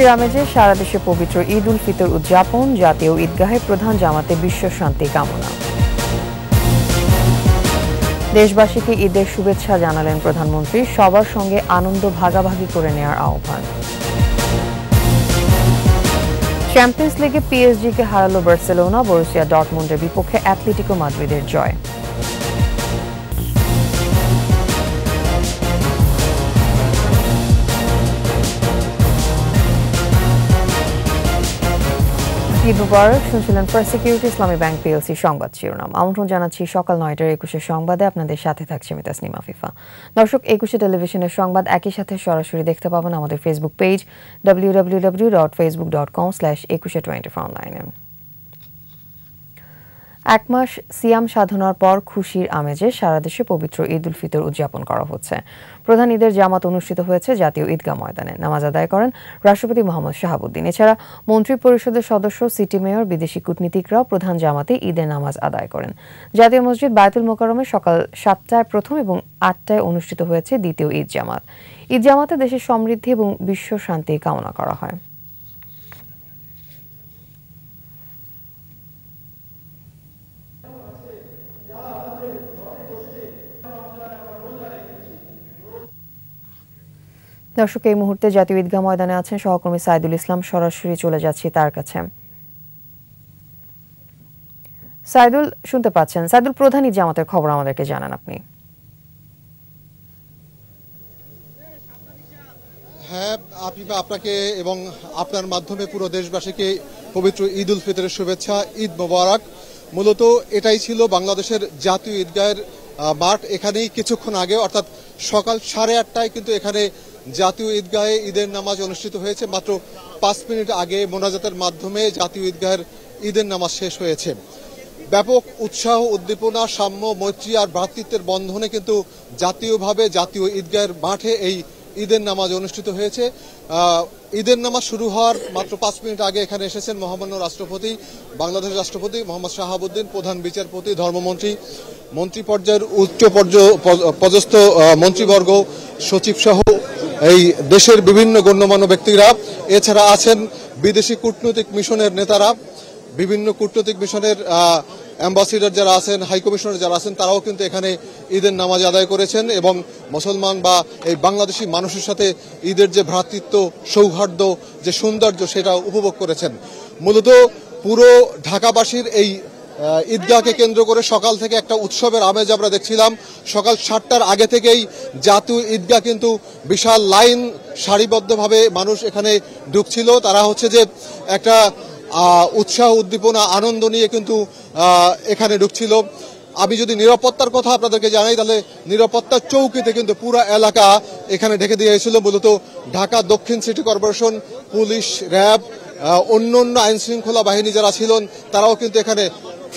খুশির আমেজে সারা দেশে পবিত্র ঈদ উল ফিতর উদযাপন, জাতীয় ঈদগাহে প্রধান জামাতে বিশ্ব শান্তি কামনা। দেশবাসীকে ঈদের শুভেচ্ছা জানালেন প্রধানমন্ত্রী, সবার সঙ্গে আনন্দ ভাগাভাগি করে নেওয়ার আহ্বান। চ্যাম্পিয়ন্স লিগে পিএসজিকে হারালো বার্সেলোনা, বরুসিয়া ডর্টমুন্ডের বিপক্ষে অ্যাটলেটিকো মাদ্রিদের জয়। ঈদ মুবারক। শুনছিলেন ফার্স্ট সিকিউরিটি ইসলামী ব্যাংক পিএলসি সংবাদ শিরোনাম। আমন্ত্রণ জানাচ্ছি সকাল 9টার 21 সংবাদে। আপনাদের সাথে থাকছে আমি তাসনিম আফিফা। দর্শক, 21 টেলিভিশনের সংবাদ একই সাথে সরাসরি দেখতে পাবেন আমাদের ফেসবুক পেজ www.facebook.com/2124 অনলাইনে। এক মাস সিয়াম সাধনার পর খুশির আমেজে সারা দেশে পবিত্র ঈদ উল ফিতর উদযাপন করা হচ্ছে। প্রধান ঈদের জামাত অনুষ্ঠিত হয়েছে জাতীয় ঈদগাহ ময়দানে। নামাজ আদায় করেন রাষ্ট্রপতি মোহাম্মদ শাহাবুদ্দিন। এছাড়া মন্ত্রী পরিষদের সদস্য, সিটি মেয়র, বিদেশি কূটনীতিকরাও প্রধান জামাতে ঈদের নামাজ আদায় করেন। জাতীয় মসজিদ বায়তুল মোকাররমে সকাল 7টায় প্রথম এবং 8টায় অনুষ্ঠিত হয়েছে দ্বিতীয় ঈদ জামাত। ঈদ জামাতে দেশের সমৃদ্ধি এবং বিশ্ব শান্তি কামনা করা হয়। দর্শক, এই মুহূর্তে জাতীয় ঈদগাহ ময়দানে আছেন সহকর্মী সাইদুল ইসলাম। সরাসরি চলে যাচ্ছি তার কাছে। সাইদুল, শুনতে পাচ্ছেন? সাইদুল, প্রধান ঈদ জামাতের খবর আমাদেরকে জানান আপনি। হ্যাঁ আফিফা, আপনাকে এবং আপনার মাধ্যমে পুরো দেশবাসীকে পবিত্র ঈদ উল ফিতরের শুভেচ্ছা, ঈদ মোবারক। মূলত এটাই ছিল বাংলাদেশের জাতীয় ঈদগাহের মাঠ। এখানেই কিছুক্ষণ আগে অর্থাৎ সকাল 8:30টায় কিন্তু এখানে জাতীয় ঈদগাহে ঈদের নামাজ অনুষ্ঠিত হয়েছে। মাত্র 5 মিনিট আগে মোনাজাতের মাধ্যমে জাতীয় ঈদগাহের ঈদের নামাজ শেষ হয়েছে। ব্যাপক উৎসাহ, উদ্দীপনা, সাম্য, মৈত্রী আর ভ্রাতৃত্বের বন্ধনে কিন্তু জাতীয়ভাবে জাতীয় ঈদগাহের মাঠে এই ঈদের নামাজ অনুষ্ঠিত হয়েছে। ঈদের নামাজ শুরু হওয়ার মাত্র 5 মিনিট আগে এখানে এসেছেন মহামান্য রাষ্ট্রপতি, বাংলাদেশের রাষ্ট্রপতি মোহাম্মদ শাহাবুদ্দিন, প্রধান বিচারপতি, ধর্মমন্ত্রী, মন্ত্রী পর্যায়ের উচ্চ পদস্থ মন্ত্রীবর্গ, সচিব সহ এই দেশের বিভিন্ন গণ্যমান্য ব্যক্তিরা। এছাড়া আছেন বিদেশি কূটনৈতিক মিশনের নেতারা, বিভিন্ন কূটনৈতিক মিশনের অ্যাম্বাসিডার যারা আছেন, হাইকমিশনার যারা আছেন, তারাও কিন্তু এখানে ঈদের নামাজ আদায় করেছেন এবং মুসলমান বা এই বাংলাদেশি মানুষের সাথে ঈদের যে ভ্রাতৃত্ব, সৌহার্দ্য, যে সৌন্দর্য, সেটা উপভোগ করেছেন। মূলত পুরো ঢাকাবাসীর এই ঈদগাহকে কেন্দ্র করে সকাল থেকে একটা উৎসবের আমেজ আমরা দেখছিলাম। সকাল 7টার আগে থেকেই জাতীয় ঈদগাহ কিন্তু বিশাল লাইন, সারিবদ্ধভাবে মানুষ এখানে ঢুকছিল। তারা হচ্ছে যে একটা উৎসাহ, উদ্দীপনা, আনন্দ নিয়ে কিন্তু এখানে ঢুকছিল। আমি যদি নিরাপত্তার কথা আপনাদেরকে জানাই, তাহলে নিরাপত্তার চৌকিতে কিন্তু পুরো এলাকা এখানে ঢেকে দিয়েছিল। মূলত ঢাকা দক্ষিণ সিটি কর্পোরেশন, পুলিশ, র্যাব, অন্যান্য আইন শৃঙ্খলা বাহিনী যারা ছিলেন, তারাও কিন্তু এখানে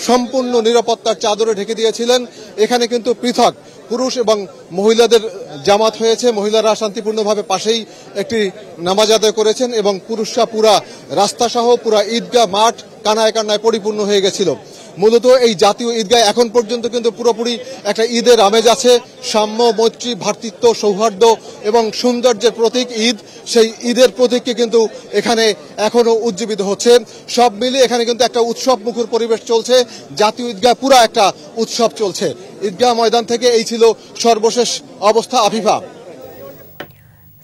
সম্পূর্ণ নিরাপত্তার চাদরে ঢেকে দিয়েছিলেন। এখানে কিন্তু পৃথক পুরুষ এবং মহিলাদের জামাত হয়েছে। মহিলারা শান্তিপূর্ণভাবে পাশেই একটি নামাজ আদায় করেছেন এবং পুরুষরা পুরা রাস্তা সহ পুরা ঈদগাহ মাঠ কানায় কানায় পরিপূর্ণ হয়ে গেছিল। মূলত এই জাতীয় ঈদগাহ এখন পর্যন্ত কিন্তু পুরোপুরি একটা ঈদের আমেজ আছে। সাম্য, মৈত্রী, ভ্রাতৃত্ব, সৌহার্দ্য এবং সৌন্দর্যের প্রতীক ঈদ, সেই ঈদের প্রতীককে কিন্তু এখানে এখনো উজ্জীবিত হচ্ছে। সব মিলিয়ে এখানে কিন্তু একটা উৎসব মুখর পরিবেশ চলছে। জাতীয় ঈদগাহ পুরা একটা উৎসব চলছে। ঈদগাহ ময়দান থেকে এই ছিল সর্বশেষ অবস্থা। আফিফা।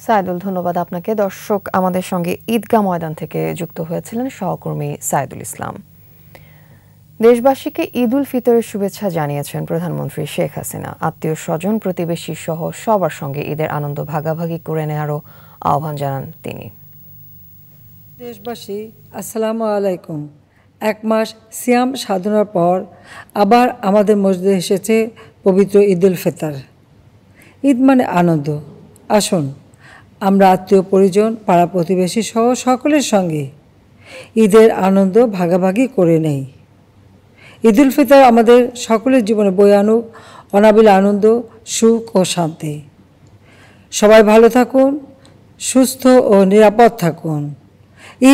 সাইদুল, ধন্যবাদ আপনাকে। দর্শক, আমাদের সঙ্গে ঈদগাহ ময়দান থেকে যুক্ত হয়েছিলেন সহকর্মী সাইদুল ইসলাম। দেশবাসীকে ঈদ উল ফিতরের শুভেচ্ছা জানিয়েছেন প্রধানমন্ত্রী শেখ হাসিনা। আত্মীয় স্বজন, প্রতিবেশী সহ সবার সঙ্গে ঈদের আনন্দ ভাগাভাগি করে নেওয়ারও আহ্বান জানান তিনি। দেশবাসী, আসসালামু আলাইকুম। এক মাস সিয়াম সাধনার পর আবার আমাদের মসজিদে এসেছে পবিত্র ঈদ উল ফিতর। ঈদ মানে আনন্দ। আসুন আমরা আত্মীয় পরিজন, পাড়া প্রতিবেশী সহ সকলের সঙ্গে ঈদের আনন্দ ভাগাভাগি করে নেই। ঈদ উল ফিতর আমাদের সকলের জীবনে বয়ে আনুক অনাবিল আনন্দ, সুখ ও শান্তি। সবাই ভালো থাকুন, সুস্থ ও নিরাপদ থাকুন।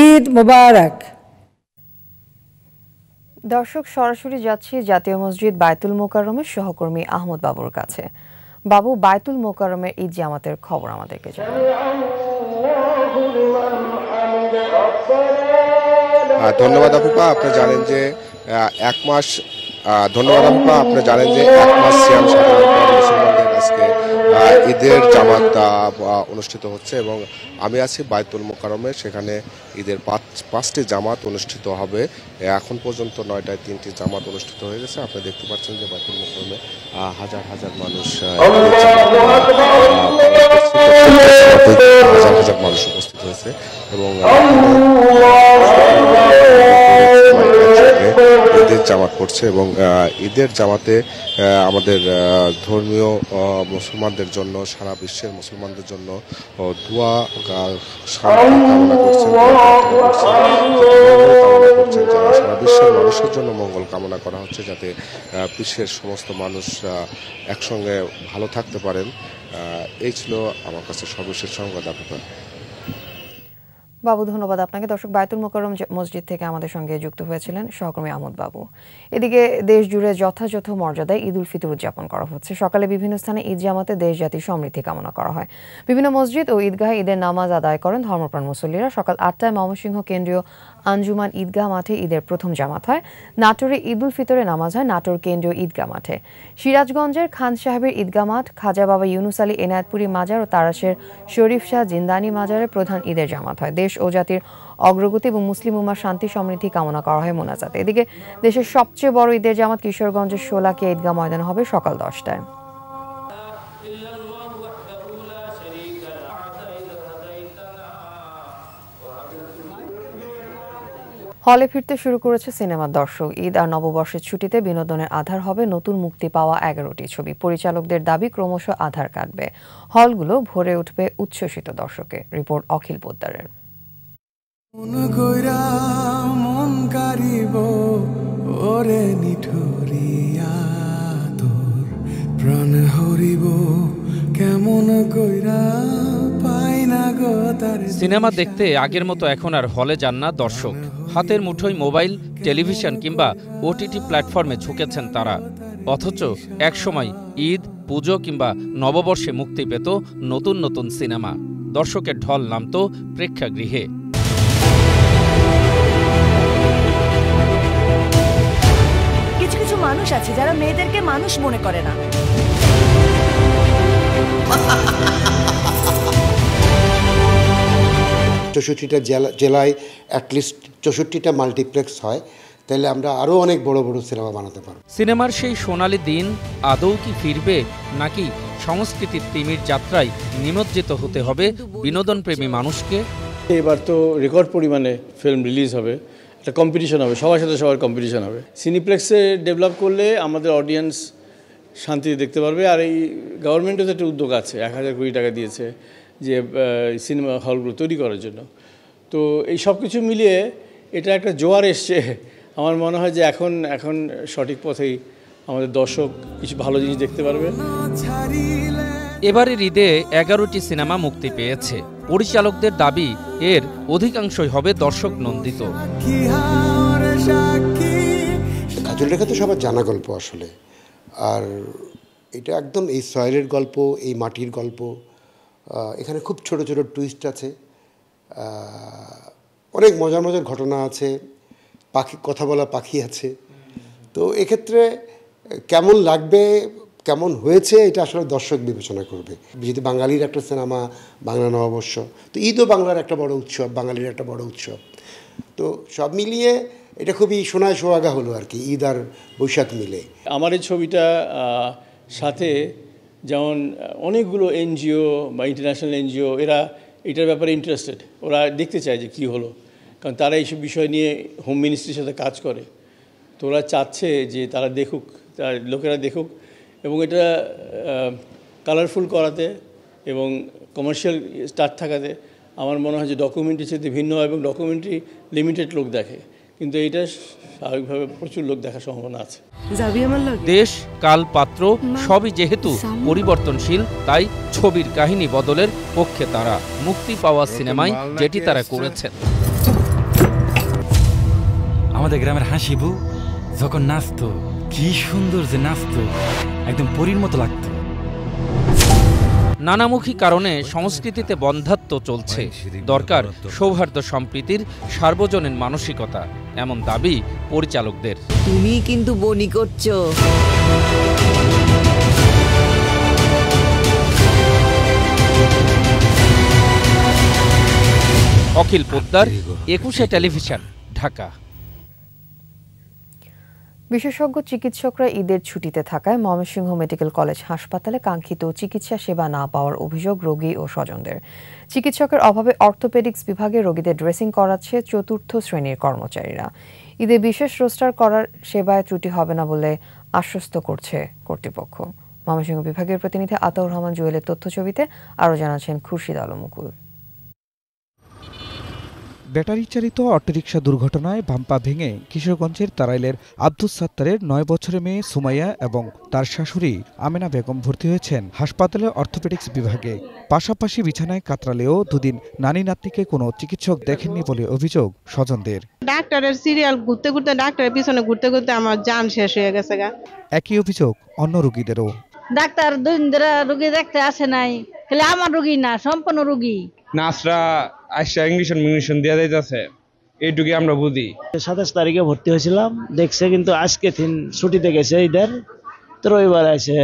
ঈদ মোবারক। দর্শক, সরাসরি যাচ্ছি জাতীয় মসজিদ বায়তুল মোকাররমের সহকর্মী আহমদ বাবুর কাছে। বাবু, বায়তুল মোকাররমের ঈদ জামাতের খবর আমাদেরকে জানান। ধন্যবাদ আপুপা। আপনি জানেন যে 1 মাস ধন্যবাদ আপুপা। আপনি জানেন যে 1 মাস সিয়াম সাধনার পর মুসলমানদের আজকে ঈদের জামাত অনুষ্ঠিত হচ্ছে এবং আমি আছি বাইতুল মোকাররমে। সেখানে ঈদের 5টি জামাত অনুষ্ঠিত হবে। এখন পর্যন্ত 9টায় 3টি জামাত অনুষ্ঠিত হয়ে গেছে। আপনি দেখতে পাচ্ছেন যে বাইতুল মোকাররমে হাজার হাজার মানুষ হাজার হাজার মানুষ উপস্থিত হয়েছে এবং ঈদের জামাত পড়ছে এবং ঈদের জামাতে আমাদের ধর্মীয় মুসলমানদের জন্য, সারা বিশ্বের মুসলমানদের জন্য দোয়া কামনা করছেন, যারা সারা বিশ্বের মানুষের জন্য মঙ্গল কামনা করা হচ্ছে, যাতে বিশ্বের সমস্ত মানুষ একসঙ্গে ভালো থাকতে পারেন। এই ছিল আমার কাছে সর্বশেষ সংবাদ। আপনার বাবু, ধন্যবাদ আপনাকে। দর্শক, বায়তুল মোকাররম মসজিদ থেকে আমাদের সঙ্গে যুক্ত হয়েছিলেন সহকর্মী আমোদ বাবু। এদিকে দেশ জুড়ে যথাযথ মর্যাদায় ঈদ উল ফিতর উদযাপন করা হচ্ছে। সকালে বিভিন্ন স্থানে ঈদ জামাতে দেশ জাতির সমৃদ্ধি কামনা করা হয়। বিভিন্ন মসজিদ ও ঈদগাহে ঈদের নামাজ আদায় করেন ধর্মপ্রাণ মুসল্লিরা। সকাল 8টায় ময়মনসিংহ কেন্দ্রীয় আঞ্জুমান ঈদগাহ মাঠে ঈদের প্রথম জামাত হয়। নাটোরে ঈদ উল ফিতরে নামাজ হয় নাটোর কেন্দ্রীয় ঈদগাহ মাঠে। সিরাজগঞ্জের খান সাহেবের ঈদগাহ মাঠ, খাজা বাবা ইউনুস আলী এনায়েতপুরি মাজার ও তারাশের শরীফ শাহ জিন্দানি মাজারে প্রধান ঈদের জামাত হয়। দেশ ও জাতির অগ্রগতি এবং মুসলিম উম্মার শান্তি সমৃদ্ধি কামনা করা হয় মোনাজাতে। এদিকে দেশের সবচেয়ে বড় ঈদের জামাত কিশোরগঞ্জের শোলাকিয়া ঈদগাহ ময়দানে হবে সকাল 10টায়। হলে ফিরতে শুরু করেছে সিনেমার দর্শক। ঈদ আর নববর্ষের ছুটিতে বিনোদনের আধার হবে নতুন মুক্তি পাওয়া 11টি ছবি। পরিচালকদের দাবি ক্রমশ আধার কাটবে, হলগুলো ভরে উঠবে উচ্ছ্বসিত দর্শকে। রিপোর্ট অখিল পোদ্দারের। সিনেমা দেখতে আগের মতো এখন আর হলে যান না দর্শক। হাতের মুঠোয় মোবাইল, টেলিভিশন কিংবা ওটিটি প্ল্যাটফর্মে ঝুঁকেছেন তারা। অথচ একসময় ঈদ, পুজো কিংবা নববর্ষে মুক্তি পেত নতুন নতুন সিনেমা। দর্শকের ঢল নামত প্রেক্ষাগৃহে। কিছু কিছু মানুষ আছে যারা মেয়েদেরকে মানুষ মনে করে না। 64টা জেলায় অ্যাটলিস্ট 64টা মাল্টিপ্লেক্স হয়, তাহলে আমরা আরও অনেক বড় বড় সিনেমা বানাতে পারব। সিনেমার সেই সোনালি দিন আদৌ কি ফিরবে, নাকি সংস্কৃতির তিমির যাত্রায় নিমজ্জিত হতে হবে বিনোদনপ্রেমী মানুষকে? এবার তো রেকর্ড পরিমাণে ফিল্ম রিলিজ হবে, একটা কম্পিটিশন হবে, সবার সাথে সবার কম্পিটিশন হবে। সিনিপ্লেক্সে ডেভেলপ করলে আমাদের অডিয়েন্স শান্তিতে দেখতে পারবে। আর এই গভর্নমেন্টও তো একটা উদ্যোগ আছে, 1000 কোটি টাকা দিয়েছে যে সিনেমা হলগুলো তৈরি করার জন্য। তো এই সব কিছু মিলিয়ে এটা একটা জোয়ার এসছে। আমার মনে হয় যে এখন সঠিক পথেই আমাদের দর্শক কিছু ভালো জিনিস দেখতে পারবে। এবারের ঈদে 11টি সিনেমা মুক্তি পেয়েছে। পরিচালকদের দাবি এর অধিকাংশই হবে দর্শক নন্দিত। কাজল রেখা তো সবার জানা গল্প আসলে, আর এটা একদম এই সয়েলের গল্প, এই মাটির গল্প। এখানে খুব ছোট ছোট টুইস্ট আছে, অনেক মজার মজার ঘটনা আছে, পাখি কথা বলা পাখি আছে। তো এক্ষেত্রে কেমন লাগবে, কেমন হয়েছে, এটা আসলে দর্শক বিবেচনা করবে। যেহেতু বাঙালির একটা সিনেমা, বাংলা নববর্ষ, তো ঈদও বাংলার একটা বড় উৎসব, বাঙালির একটা বড় উৎসব। তো সব মিলিয়ে এটা খুবই সোনায় সোহাগা হলো আর কি, ঈদ আর বৈশাখ মিলে। আমার এই ছবিটা সাথে যেমন অনেকগুলো এনজিও বা ইন্টারন্যাশনাল এনজিও, এরা এটার ব্যাপারে ইন্টারেস্টেড। ওরা দেখতে চায় যে কী হলো, কারণ তারা এইসব বিষয় নিয়ে হোম মিনিস্ট্রির সাথে কাজ করে। তো ওরা চাচ্ছে যে তারা দেখুক, লোকেরা দেখুক, এবং এটা কালারফুল করাতে এবং কমার্শিয়াল স্টার্ট থাকাতে আমার মনে হয় যে ডকুমেন্টারি চেয়ে ভিন্ন হয়, এবং ডকুমেন্টারি লিমিটেড লোক দেখে, কিন্তু এইটা স্বাভাবিকভাবে প্রচুর লোক দেখার সম্ভাবনা আছে। দেশ, কাল, পাত্র সবই যেহেতু পরিবর্তনশীল, তাই ছবির কাহিনী বদলের পক্ষে তারা। মুক্তি পাওয়া সিনেমায় যেটি তারা করেছেন। আমাদের গ্রামের হাসিবু যখন নাচতো, কি সুন্দর যে নাচতো, একদম পরীর মতো লাগতো। নানামুখী কারণে সংস্কৃতিতে বন্ধ্যাত্ব চলছে, দরকার সৌহার্দ্য সম্প্রীতির সার্বজনীন মানসিকতা, এমন দাবি পরিচালকদের। তুমি কিন্তু বনি করছো। অখিল পোদ্দার, একুশে টেলিভিশন, ঢাকা। বিশেষজ্ঞ চিকিৎসকরা ঈদের ছুটিতে থাকায় ময়মনসিংহ মেডিকেল কলেজ হাসপাতালে কাঙ্ক্ষিত চিকিৎসা সেবা না পাওয়ার অভিযোগ রোগী ও স্বজনদের। চিকিৎসকের অভাবে অর্থোপেডিক্স বিভাগে রোগীদের ড্রেসিং করাচ্ছে চতুর্থ শ্রেণীর কর্মচারীরা। ঈদে বিশেষ রোস্টার করার সেবায় ত্রুটি হবে না বলে আশ্বস্ত করছে কর্তৃপক্ষ। ময়মনসিংহ বিভাগের প্রতিনিধি আতাউর রহমান জুয়েলের তথ্যছবিতে আরও জানাচ্ছেন খুরশিদ আলম মুকুল। ব্যাটারি চালিত অটোরিকশা দুর্ঘটনায় বাম্পা ভেঙে কিশোরগঞ্জের তারাইলের আব্দুস সাত্তারের ৯ বছরের মেয়ে সুমাইয়া এবং তার শাশুড়ি আমেনা বেগম ভর্তি হয়েছেন হাসপাতালে অর্থোপেডিক্স বিভাগে। পাশাপাশি বিছানায় কাতরালেও দুদিন নানি নাতনিকে কোনো চিকিৎসক দেখেননি বলে অভিযোগ স্বজনদের। ডাক্তারের সিরিয়াল ঘুরতে ঘুরতে, ডাক্তারের পিছনে ঘুরতে ঘুরতে আমার জান শেষ হয়ে গেছে। একই অভিযোগ অন্য রোগীদেরও। ডাক্তার দুই দিন ধরে রোগী দেখতে আসে নাই, খালি আমার রোগী না, সম্পূর্ণ রোগী। নার্সরা আইসা ইংলিশন দিয়ে দিতেছে, এইটুকু আমরা বুঝি। 27 তারিখে ভর্তি হয়েছিলাম, দেখছে কিন্তু আজকে ছুটিতে গেছে ঈদের, তো রবিবার এসে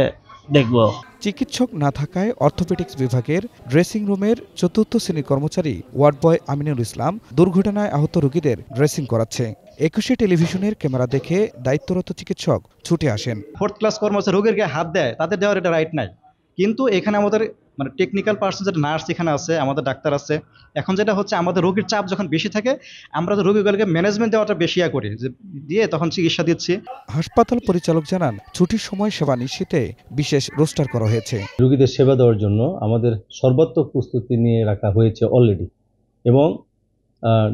দেখবো। চিকিৎসক না থাকায় অর্থোপেডিক্স বিভাগের ড্রেসিং রুমের চতুর্থ শ্রেণীর কর্মচারী ওয়ার্ড বয় আমিনুল ইসলাম দুর্ঘটনায় আহত রোগীদের ড্রেসিং করাচ্ছে। একুশে টেলিভিশনের ক্যামেরা দেখে দায়িত্বরত চিকিৎসক ছুটে আসেন। 4th ক্লাস কর্মচারী রোগীর গায়ে হাত দেয়, তাদের দেওয়ার এটা রাইট নাই। কিন্তু এখানে আমাদের টেকনিক্যাল পার্সন, যেটা নার্স এখানে আছে, আমাদের ডাক্তার আছে। এখন যেটা হচ্ছে, আমাদের রোগীর চাপ যখন বেশি থাকে, আমরা তো রোগীগুলোকে ম্যানেজমেন্ট দেওয়াটা বেশি করি, যে দিয়ে তখন চিকিৎসা দিচ্ছি। হাসপাতাল পরিচালক জানান, ছুটির সময় সেবা নিশ্চিতে বিশেষ রোস্টার করা হয়েছে। রোগীদের সেবা দেওয়ার জন্য আমাদের সর্বাত্মক প্রস্তুতি নিয়ে রাখা হয়েছে অলরেডি, এবং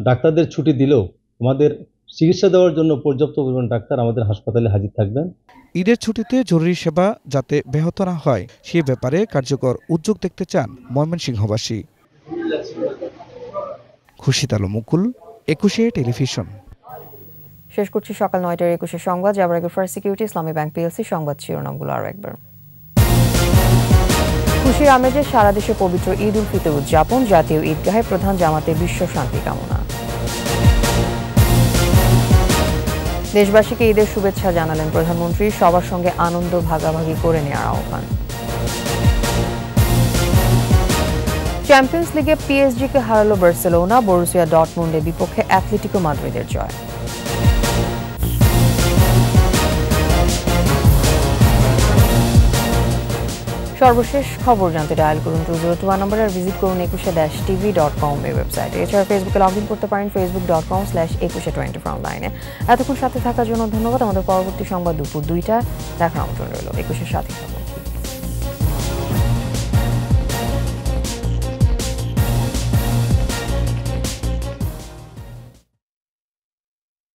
ডাক্তারদের ছুটি দিলেও আমাদের চিকিৎসা দেওয়ার জন্য পর্যাপ্ত পরিমাণ ডাক্তার আমাদের হাসপাতালে হাজির থাকবেন। ঈদের ছুটিতে জরুরি সেবা যাতে ব্যাহত না হয় সে ব্যাপারে কার্যকর উদ্যোগ দেখতে চান ময়মনসিংহবাসী। খুরশিদ আলম মুকুল, একুশে টেলিভিশন। শেষ করছি সকাল 9টার একুশে সংবাদ। যাবার আগে ফার্স্ট সিকিউরিটি ইসলামী ব্যাংক পিএলসি সংবাদ শিরোনামগুলো আরও একবার। খুশির আমেজে সারা দেশে পবিত্র ঈদ উল ফিতর উদযাপন, জাতীয় ঈদগাহে প্রধান জামাতে বিশ্ব শান্তি কামনা। দেশবাসীকে ঈদের শুভেচ্ছা জানালেন প্রধানমন্ত্রী, সবার সঙ্গে আনন্দ ভাগাভাগি করে নেওয়ার আহ্বান। চ্যাম্পিয়ন্স লিগে পিএসজিকে হারালো বার্সেলোনা, বরুসিয়া ডর্টমুন্ডের বিপক্ষে অ্যাথলেটিকো মাদ্রিদের জয়। সর্বশেষ খবর জানতে ডায়াল করুন 202 নম্বরে, আর ভিজিট করুন ekushe-tv.com এই ওয়েবসাইটে। এছাড়া ফেসবুকে লগ ইন করতে পারেন facebook.com/ekushe24 অনলাইনে। এতক্ষণ সাথে থাকার জন্য ধন্যবাদ। আমাদের পরবর্তী সংবাদ দুপুর 2টায় দেখার আমন্ত্রণ রইল। একুশের সাথে থাকুন।